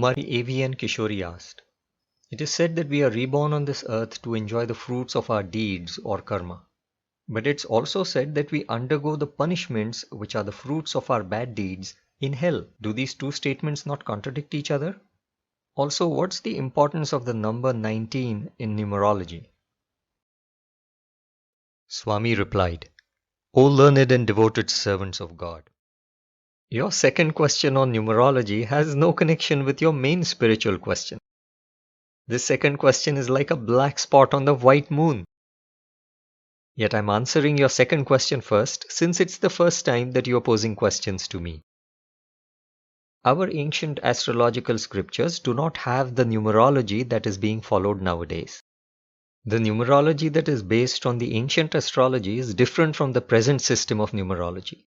Kumari AVN Kishori asked, "It is said that we are reborn on this earth to enjoy the fruits of our deeds or karma. But it's also said that we undergo the punishments which are the fruits of our bad deeds in hell. Do these two statements not contradict each other? Also, what's the importance of the number 19 in numerology?" Swami replied, "O learned and devoted servants of God, your second question on numerology has no connection with your main spiritual question. This second question is like a black spot on the white moon. Yet I'm answering your second question first, since it's the first time that you're posing questions to me. Our ancient astrological scriptures do not have the numerology that is being followed nowadays. The numerology that is based on the ancient astrology is different from the present system of numerology.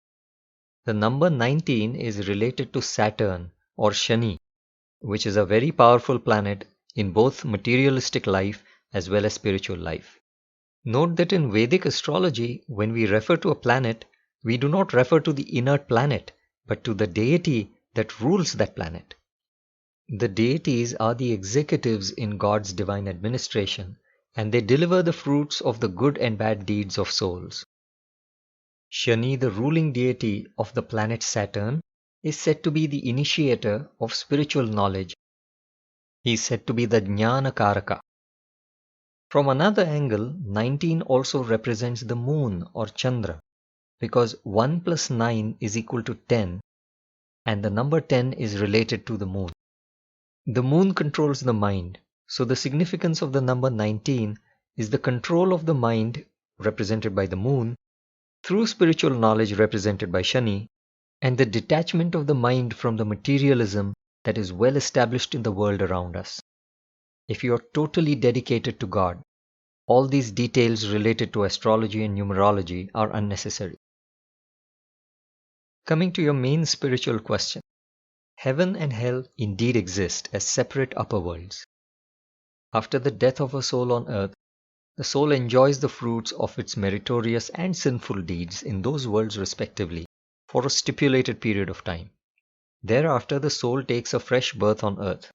The number 19 is related to Saturn or Shani, which is a very powerful planet in both materialistic life as well as spiritual life. Note that in Vedic astrology, when we refer to a planet, we do not refer to the inert planet, but to the deity that rules that planet. The deities are the executives in God's divine administration, and they deliver the fruits of the good and bad deeds of souls. Shani, the ruling deity of the planet Saturn, is said to be the initiator of spiritual knowledge. He is said to be the Jnana Karaka. From another angle, 19 also represents the moon or Chandra, because 1 plus 9 is equal to 10, and the number 10 is related to the moon. The moon controls the mind, so the significance of the number 19 is the control of the mind, represented by the moon, through spiritual knowledge represented by Shani, and the detachment of the mind from the materialism that is well established in the world around us. If you are totally dedicated to God, all these details related to astrology and numerology are unnecessary. Coming to your main spiritual question, heaven and hell indeed exist as separate upper worlds. After the death of a soul on earth, the soul enjoys the fruits of its meritorious and sinful deeds in those worlds respectively for a stipulated period of time. Thereafter, the soul takes a fresh birth on earth.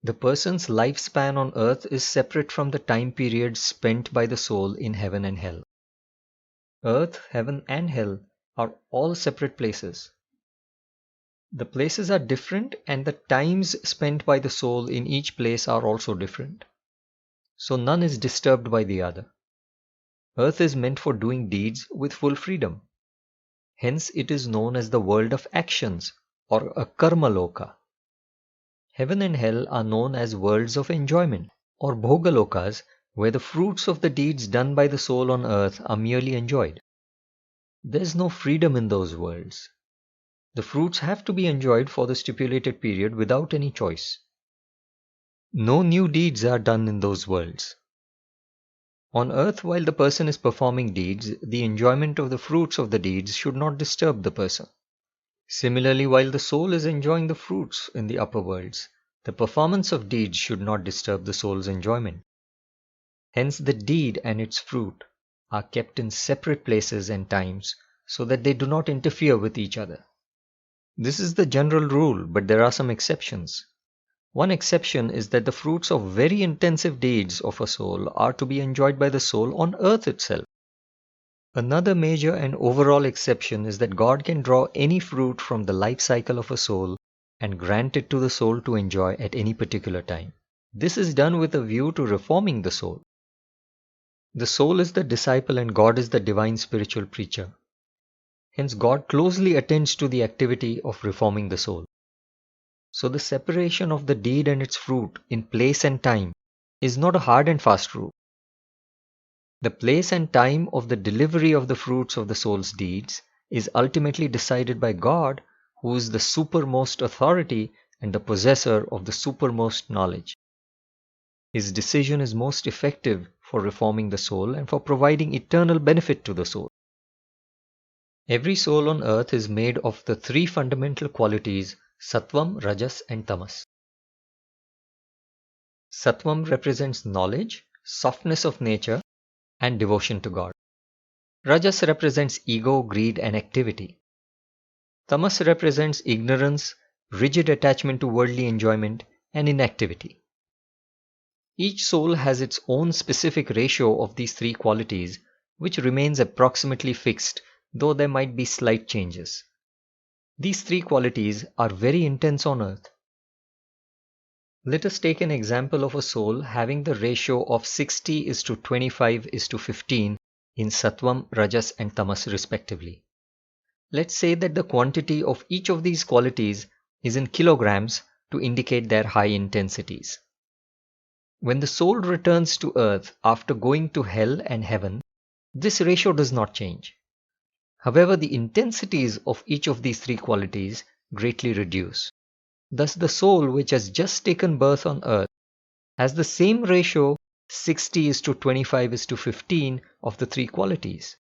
The person's lifespan on earth is separate from the time period spent by the soul in heaven and hell. Earth, heaven, and hell are all separate places. The places are different, and the times spent by the soul in each place are also different. So none is disturbed by the other. Earth is meant for doing deeds with full freedom. Hence it is known as the world of actions, or a karma loka. Heaven and hell are known as worlds of enjoyment, or bhogalokas, where the fruits of the deeds done by the soul on earth are merely enjoyed. There is no freedom in those worlds. The fruits have to be enjoyed for the stipulated period without any choice. No new deeds are done in those worlds. On earth, while the person is performing deeds, the enjoyment of the fruits of the deeds should not disturb the person. Similarly, while the soul is enjoying the fruits in the upper worlds, the performance of deeds should not disturb the soul's enjoyment. Hence the deed and its fruit are kept in separate places and times so that they do not interfere with each other. This is the general rule, but there are some exceptions. One exception is that the fruits of very intensive deeds of a soul are to be enjoyed by the soul on earth itself. Another major and overall exception is that God can draw any fruit from the life cycle of a soul and grant it to the soul to enjoy at any particular time. This is done with a view to reforming the soul. The soul is the disciple and God is the divine spiritual preacher. Hence God closely attends to the activity of reforming the soul. So the separation of the deed and its fruit in place and time is not a hard and fast rule. The place and time of the delivery of the fruits of the soul's deeds is ultimately decided by God, who is the supermost authority and the possessor of the supermost knowledge. His decision is most effective for reforming the soul and for providing eternal benefit to the soul. Every soul on earth is made of the three fundamental qualities Sattvam, Rajas and Tamas. Sattvam represents knowledge, softness of nature, and devotion to God. Rajas represents ego, greed, and activity. Tamas represents ignorance, rigid attachment to worldly enjoyment, and inactivity. Each soul has its own specific ratio of these three qualities, which remains approximately fixed, though there might be slight changes. These three qualities are very intense on earth. Let us take an example of a soul having the ratio of 60:25:15 in Sattvam, Rajas and Tamas respectively. Let's say that the quantity of each of these qualities is in kilograms to indicate their high intensities. When the soul returns to earth after going to hell and heaven, this ratio does not change. However, the intensities of each of these three qualities greatly reduce. Thus, the soul which has just taken birth on earth has the same ratio 60:25:15 of the three qualities.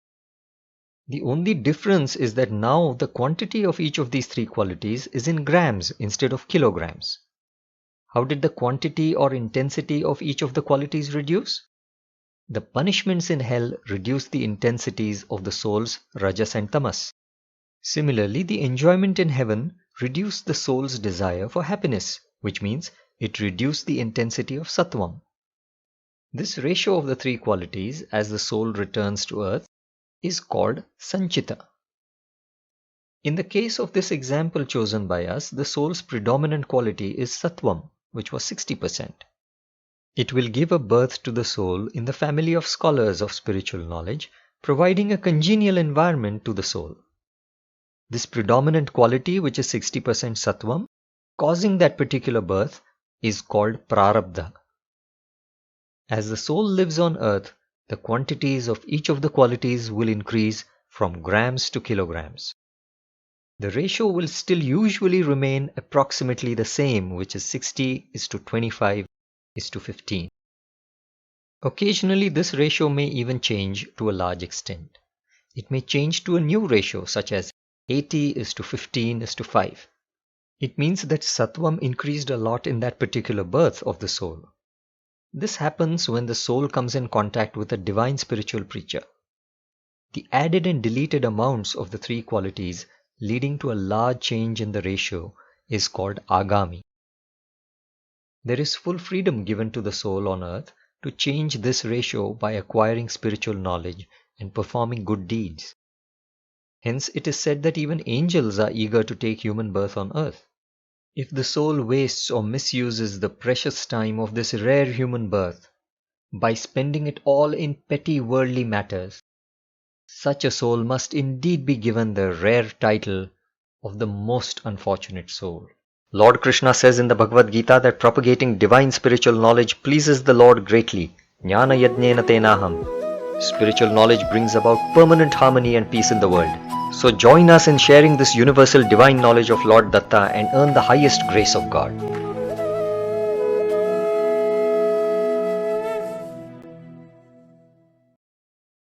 The only difference is that now the quantity of each of these three qualities is in grams instead of kilograms. How did the quantity or intensity of each of the qualities reduce? The punishments in hell reduce the intensities of the soul's rajas and tamas. Similarly, the enjoyment in heaven reduced the soul's desire for happiness, which means it reduced the intensity of sattvam. This ratio of the three qualities as the soul returns to earth is called sanchita. In the case of this example chosen by us, the soul's predominant quality is sattvam, which was 60%. It will give a birth to the soul in the family of scholars of spiritual knowledge, providing a congenial environment to the soul. This predominant quality, which is 60% sattvam, causing that particular birth, is called prarabdha. As the soul lives on earth, the quantities of each of the qualities will increase from grams to kilograms. The ratio will still usually remain approximately the same, which is 60:25:15. Occasionally, this ratio may even change to a large extent. It may change to a new ratio, such as 80:15:5. It means that sattvam increased a lot in that particular birth of the soul. This happens when the soul comes in contact with a divine spiritual preacher. The added and deleted amounts of the three qualities leading to a large change in the ratio is called agami. There is full freedom given to the soul on earth to change this ratio by acquiring spiritual knowledge and performing good deeds. Hence, it is said that even angels are eager to take human birth on earth. If the soul wastes or misuses the precious time of this rare human birth by spending it all in petty worldly matters, such a soul must indeed be given the rare title of the most unfortunate soul. Lord Krishna says in the Bhagavad Gita that propagating divine spiritual knowledge pleases the Lord greatly. Jnana yajnena tenaham. Spiritual knowledge brings about permanent harmony and peace in the world. So join us in sharing this universal divine knowledge of Lord Datta and earn the highest grace of God.